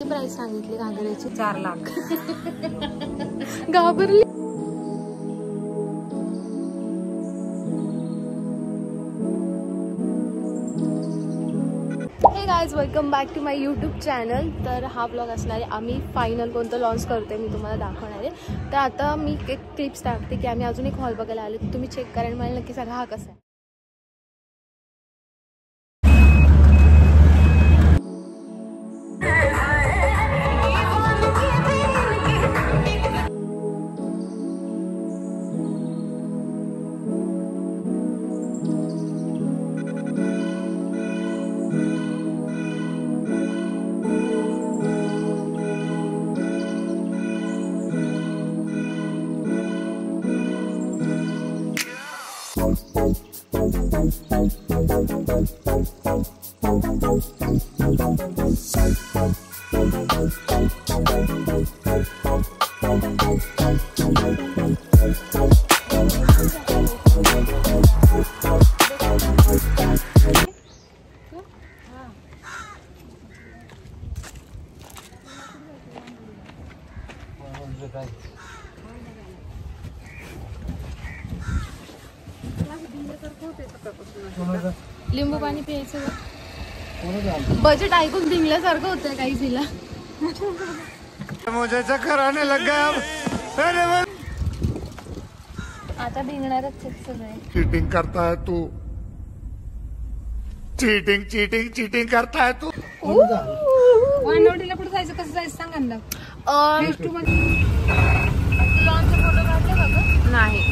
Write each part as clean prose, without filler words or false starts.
Price सांगितली घागऱ्याची? 4 लाख. घाबरली. Hey guys, welcome back to my YouTube channel. तर हा ब्लॉग असणार आहे आम्ही फायनल कोणतं लॉन्च करतोय मी तुम्हाला दाखवणार आहे. तर आता मी एक क्लिप्स टाकते की आम्ही अजून एक हॉल बघायला आलो, तुम्ही चेक करा आणि मला नक्की सांगा हा कसा आहे. लिंबू पाणी प्यायचं. बजेट ऐकून भिंगल्यासारखं होतंय काही तिला. मुझे चक्कर आने लग गया. आता भिंगणारच सगळे. चीटिंग करता है तू. चीटिंग चीटिंग चीटिंग करता है तू. वानवडीला कुठे जायचं, कसं जायचं सांगा ना. फोटो काढले बघा. नाही.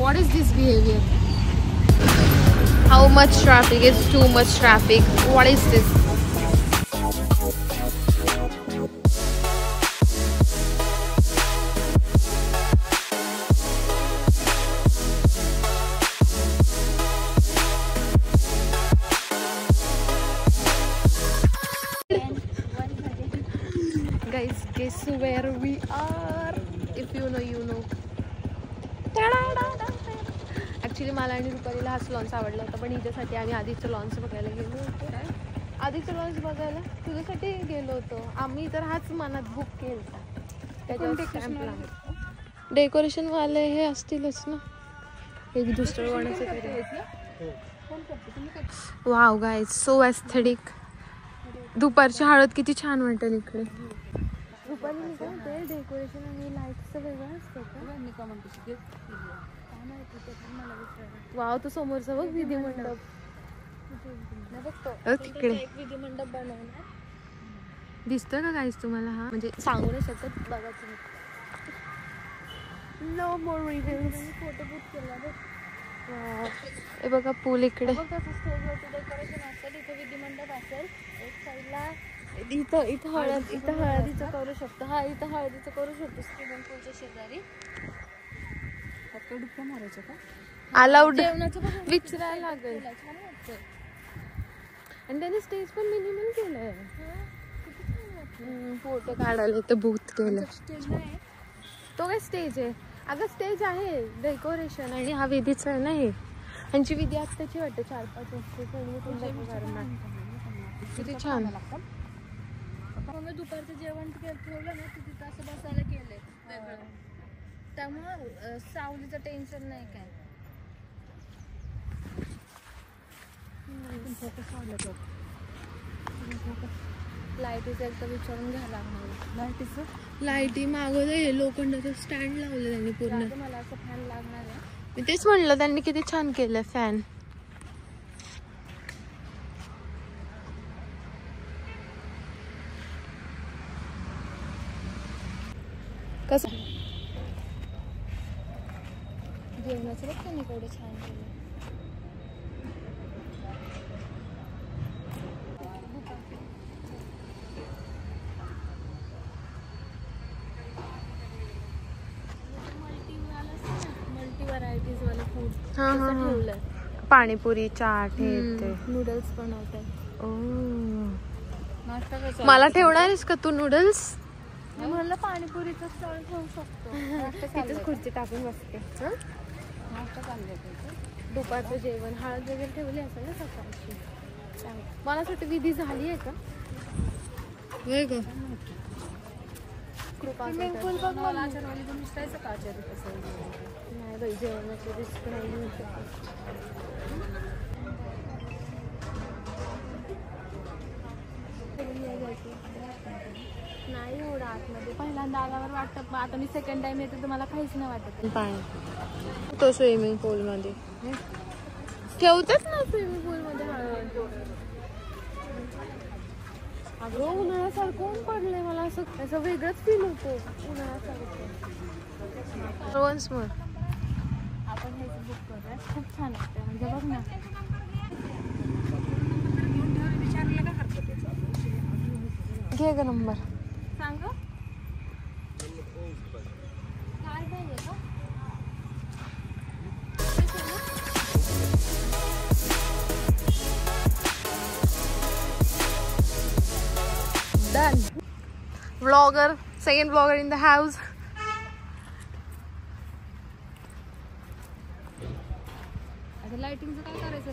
What is this behavior? How much traffic? It's too much traffic. What is this? Guys, guess where we are? If you know, you know. Actually मला आणि रुपालीला हाच लॉन्च आवडला होता, पण हिच्यासाठी आम्ही आधीचं लॉन्च बघायला गेलो होतो. आधीचं लॉन्च बघायला तुझ्यासाठी गेलो होतो आम्ही, तर हाच मनात बुक केला. त्याच्यावर डेकोरेशन वाले हे असतीलच ना, एक दुसरं कोणाचं. Wow guys, so aesthetic. दुपारची हळद किती छान वाटेल इकडे. रुपाली काय म्हणते, डेकोरेशन आणि लाईटचं वेगळं असतं का? वाव, तो समोरचा बघ विधी मंडप. तिकडे विधी मंडप बनवणार दिसतोय का गाईस तुम्हाला? हा म्हणजे सांगू नाही शकत, बघा तुम्ही. नो मोर रिव्ह्यूज. फोटो बुक केला बघ. हे बघा पूल इकडे. स्टेजवरती डेकोरेशन असेल, इथे विधी मंडप असेल, एक साईडला इथं हळदीचं करू शकतो. हा इथं हळदीचं करू शकतो स्विमिंग पूलच्या शेजारी. डुक्का मारायचं का? अलाउड विचारायला लागेल. आणि त्याने स्टेज पण मिनिमम केलंय. फोटो काढायला इथं बूथ केलं. तो काय स्टेज आहे? अगं स्टेज आहे, डेकोरेशन आणि हा विधीचा आहे ना. हे ह्यांची विधी आत्ताची वाटते 4-5 वर्ष. किती छान. मग दुपारचं जेवण ठेवलं ना, तिथं असं बसायला केलंय वेगळं, त्यामुळं सावलीचं टेन्शन नाही काय. लाईटीचं एकदा विचारून घ्यायला लागणार. लाईटी मागवलं, लोखंडाचं स्टँड लावलं त्यांनी पूर्ण. मला असं फॅन लागणार आहे. मी तेच म्हणलं, त्यांनी किती छान केलं फॅन. कसं जेवणाचं बघ त्यांनी केवढं छान केलं. मल्टी व्हरायटीज वाले फूड ठेवलंय. पाणीपुरी, चाट, हे ते नूडल्स बनवतात. मला ठेवणार आहेस का तू नूडल्स? म्हणलं पाणीपुरीचं स्टॉल ठेवू शकतो. तिथेच खुर्ची टाकून बसते. नाश्ता चालले. दुपारचं जेवण हळद वगैरे ठेवली असेल ना सकाळची. मनासाठी विधी झाली आहे का? होय ग. कृपा स्विमिंग पूल बघ मला आचारवाली पण दिसतायचं का आचार्य कसं नाही बाई, जेवणाची रिस्क नाही घेऊ शकत. नाही एवढं आतमध्ये पहिल्यांदा आल्यावर वाटतं, आता मी सेकंड टाइम येते तर मला काहीच नाही वाटत. पाणी तो स्विमिंग पूल मध्ये ठेवतेच ना स्विमिंग पूल मध्ये हळद. अगं उन्हाळ्यासारखं ऊन पडलंय, मला असं वेगळंच फील होतो उन्हाळ्यासारखं. वन्स मोर आपण हे बुक करूया, खूप छान वाटतं. म्हणजे बघ ना, घे ग नंबर. सांग काय पाहिजे का? Done. Vlogger, second vlogger in the house. आता लाइटिंगचं काय करायचं?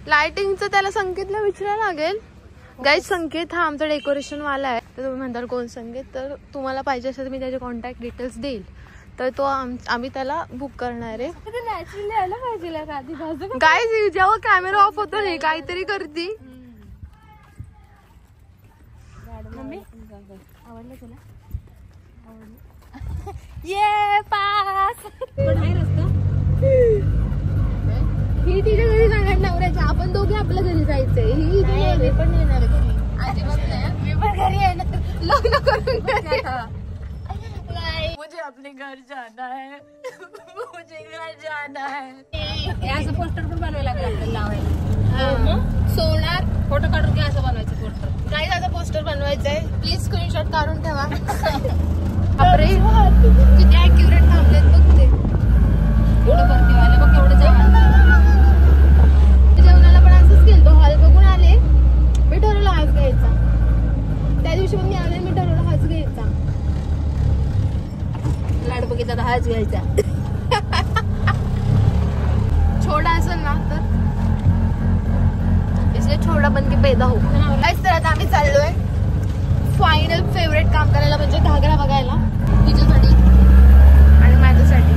लाइटिंगचं त्याला संकेतला विचारायला लागेल. गाईज, संकेत हा आमचा डेकोरेशन वाला आहे. तर तुम्ही म्हणताल कोण संकेत, तर तुम्हाला पाहिजे असेल तर मी त्याचे कॉन्टॅक्ट डिटेल्स देईल. तर तो आम्ही त्याला बुक करणार आहे. नॅचरली यायला पाहिजे का आधी बाजू. गाईज, जेव्हा कॅमेरा ऑफ होतो हे काहीतरी करती. मम्मी आवडलं तुला? ये पास पण आहे रस्ता. ही तिच्या घरी जाणार नवऱ्याच्या, आपण दोघे आपल्या घरी जायचंय. ही मी पण येणार घरी. अजिबात नाही, मी पण घरी येणार. लग्न करून मुझे अपने घर जाना है, मुझे घर जाना है. असं पोस्टर पण बनवायला लागलं आपल्याला लावायला. सोनार फोटो काढून घ्या, असं बनवायचं पोस्टर. गाईज, आता पोस्टर बनवायचंय. प्लीज स्क्रीनशॉट काढून ठेवा. बापरे, किती ऍक्युरेट थांबलेत बघ ते. एवढं भरती व्हायला बघ, एवढं जेवण. जेवणाला पण असंच केलं, तो हॉल बघून आले. मी ठरवलं हाच घ्यायचा. त्या दिवशी पण मी आले, मी ठरवलं हाच घ्यायचा. लाड बघितला तर हाच घ्यायचा. छोटा असेल ना तर इसलिए छोटा बन के पैदा हो. काहीच तर आता आम्ही चाललोय फायनल फेवरेट काम करायला, म्हणजे घागरा बघायला. तिच्यासाठी आणि माझ्यासाठी.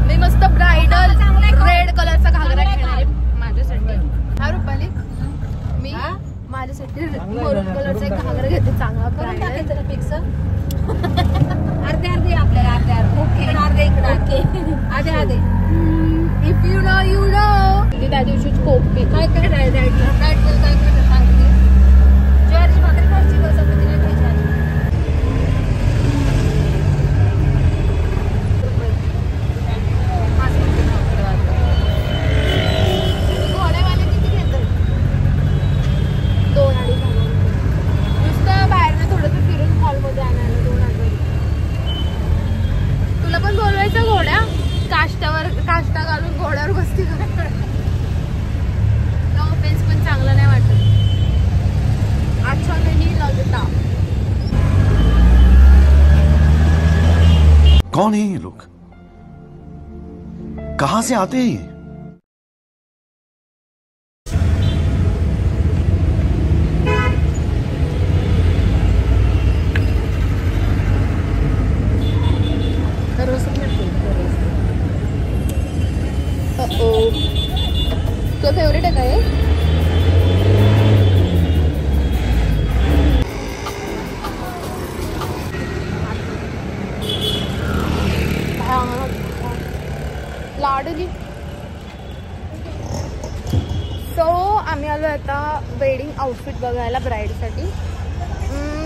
मी मस्त ब्रायडल रेड कलरचा घागरा घेणार आहे माझ्यासाठी. हा रुपाली, मी माझ्यासाठी मरून कलरचा एक घागरा घेते चांगला. करून टाकायचं ना फिक्स. अर्धे आपल्याला अर्धे ओके, अर्धे इकडे ओके, आधे if you know you know. त्या दिवशीच कोपी काय काय राईट काय काय सांगते. ज्वारीची भाकरी खायची का चपाती नाही खायची? घोड्यावाले किती घेतात? 2-2.5 नुसतं बाहेरनं थोडंसं फिरून हॉलमध्ये आणायला 2,000. तुला पण बोलवायचं घोड्या? काष्टा घालून घोड्यावर बसती. नो ऑफेन्स, पण चांगलं नाही वाटत. अच्छा नाही लगता. कौन है ये लोग? कहां से आते हैं ये? तो फेवरेट आहे काय? लाडली. सो आम्ही आलो आता वेडिंग आउटफिट बघायला ब्राईडसाठी.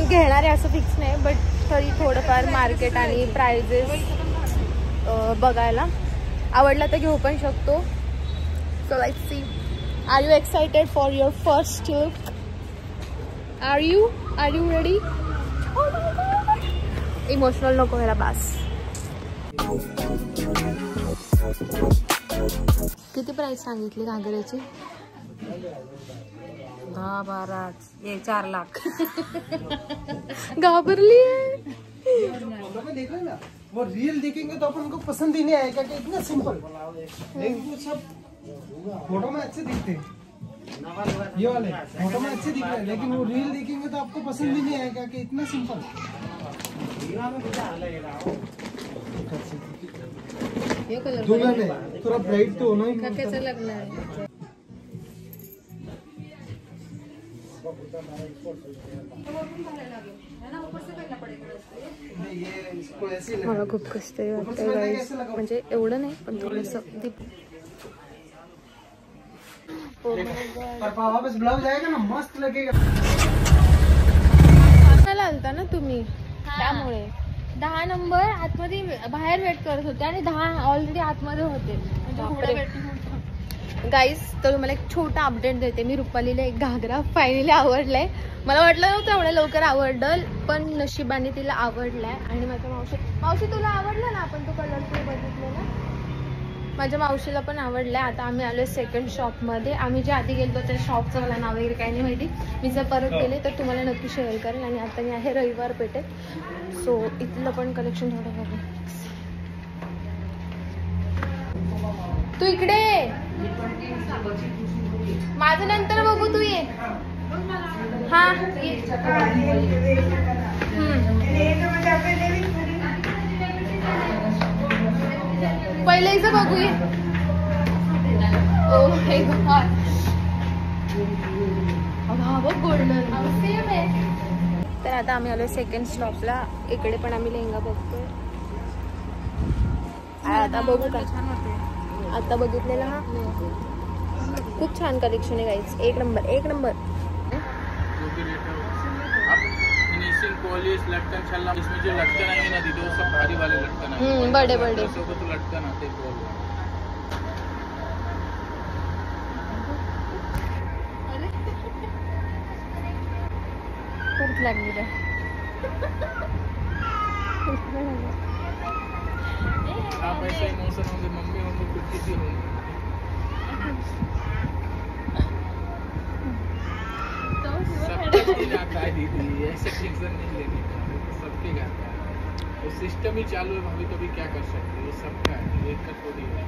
घेणार आहे असं फिक्स नाही, बट तरी थोडंफार मार्केट आणि प्राइजेस बघायला. आवडला तर घेऊ पण शकतो. So let's see. Are you excited for your first look? Are you ready? Emotional नको व्हायला बास. किती प्राइस सांगितली घागऱ्याची? 10-12 4 लाख. घाबरली आहे. देख ना, वो रील देखेंगे तो अपन को पसंद ही नहीं आएगा कि इतना सिंपल। सब फोटो में अच्छे दिखते हैं, ये वाले फोटो में अच्छे दिख रहे हैं, लेकिन वो रील देखेंगे तो आपको पसंद भी नहीं आएगा कि इतना सिंपल। ये कलर दुल्हन है, थोड़ा ब्राइट तो होना ही। कैसा लगना है? मला खूप कष्ट वाटतंय गाईज, म्हणजे एवढं नाही पण थोडंसं दीप. वापस ब्लाउज आएगा ना, मस्त लगेगा. आलता ना तुम्ही, त्यामुळे 10 नंबर आतमध्ये बाहेर वेट करत होते आणि 10 ऑलरेडी आतमध्ये होते. गाईज तर तुम्हाला एक छोटा अपडेट देते. मी रुपालीला एक घागरा फायनली आवडलाय. मला वाटलं नव्हतं एवढ्या लवकर आवडल, पण नशिबाने तिला आवडलाय. आणि माझ्या मावशी तुला आवडला ना, आपण तो कलरफुल बघितलेला, माझ्या मावशीला पण आवडलाय. आता आम्ही आलोय सेकंड शॉपमध्ये. आम्ही जे आधी गेलो त्या शॉपचं मला नाव वगैरे काही नाही माहिती. मी जर परत गेले तर तुम्हाला नक्की शेअर करेल. आणि आता मी आहे रविवार पेठेत, सो इथलं पण कलेक्शन थोडं बघू. तू इकडे माझं नंतर बघू, तू ये. हा पहिले इथं बघू ये. ओ हे गॉड, गोल्डन सेम आहे. तर आता आम्ही आलोय सेकंड स्टॉपला. इकडे पण आम्ही लेहंगा बघतोय. आता बघू का, आता बघितलेला हा खूप छान कलेक्शन आहे गाईज. एक नंबर एक नंबर. पॉलिश लटकन छल्ला, इसमें जो लटकन आएंगे ना दीदी, वो सब भारी वाले लटकन आएंगे. बड़े बड़े तो लटकन आते हैं. खूप लागली आप ऐसे इमोशन होंगे, मम्मी होंगे, कुछ किसी होंगे. सबके जाता है दीदी, ऐसे टेंशन नहीं लेने का, सबके जाता है. वो सिस्टम ही चालू है भाभी, तो भी क्या कर सकते हैं. ये सबका है, एक का थोड़ी है.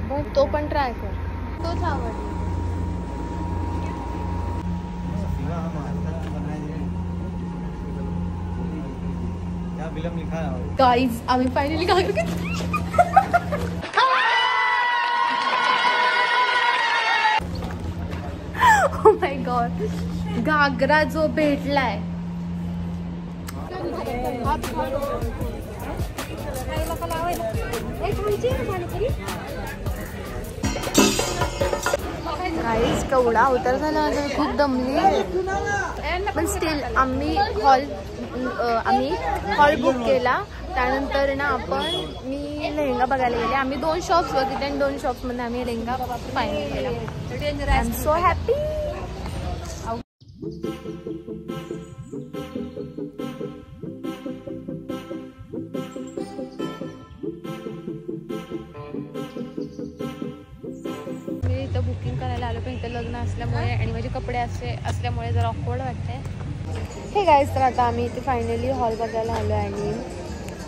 बघ तो पण ट्राय कर, तोच आवडला. गाइस आम्ही फायनली घागरा घेतला. ओ माय गॉड, घागरा जो भेटलाय. गाईज केवढा अवतार झाला, खूप दमली. पण स्टील आम्ही हॉल बुक केला. त्यानंतर ना मी लेहंगा बघायला गेले. आम्ही 2 शॉप्स बघितले आणि 2 शॉप्समध्ये आम्ही लेहंगा फायनल केला. I am so happy. मी इथं बुकिंग करायला आलो, पण इथं लग्न असल्यामुळे आणि माझे कपडे असल्यामुळे जरा ऑकवर्ड वाटतंय. हे गाईज, तर आता आम्ही इथे फायनली हॉल बघायला आलो. आणि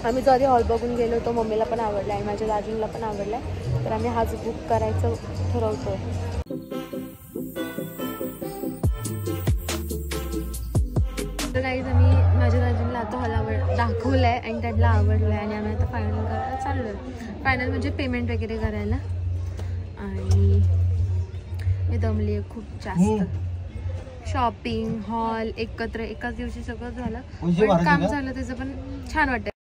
आम्ही जो आधी हॉल बघून गेलो तो मम्मीला पण आवडला आणि माझ्या दाजींना पण आवडला. तर आम्ही हाच बुक करायचं ठरवतो. तर गाईज आम्ही माझ्या दाजींना आता हॉल दाखवलाय आणि त्यांना आवडलाय. आणि आम्ही आता फायनल करायला चाललोय. फायनल म्हणजे पेमेंट वगैरे करायला. आणि मी दमली आहे खूप जास्त. शॉपिंग हॉल एकत्र एकाच दिवशी सगळं झालं, पण काम झालं त्याचं पण छान वाटतं.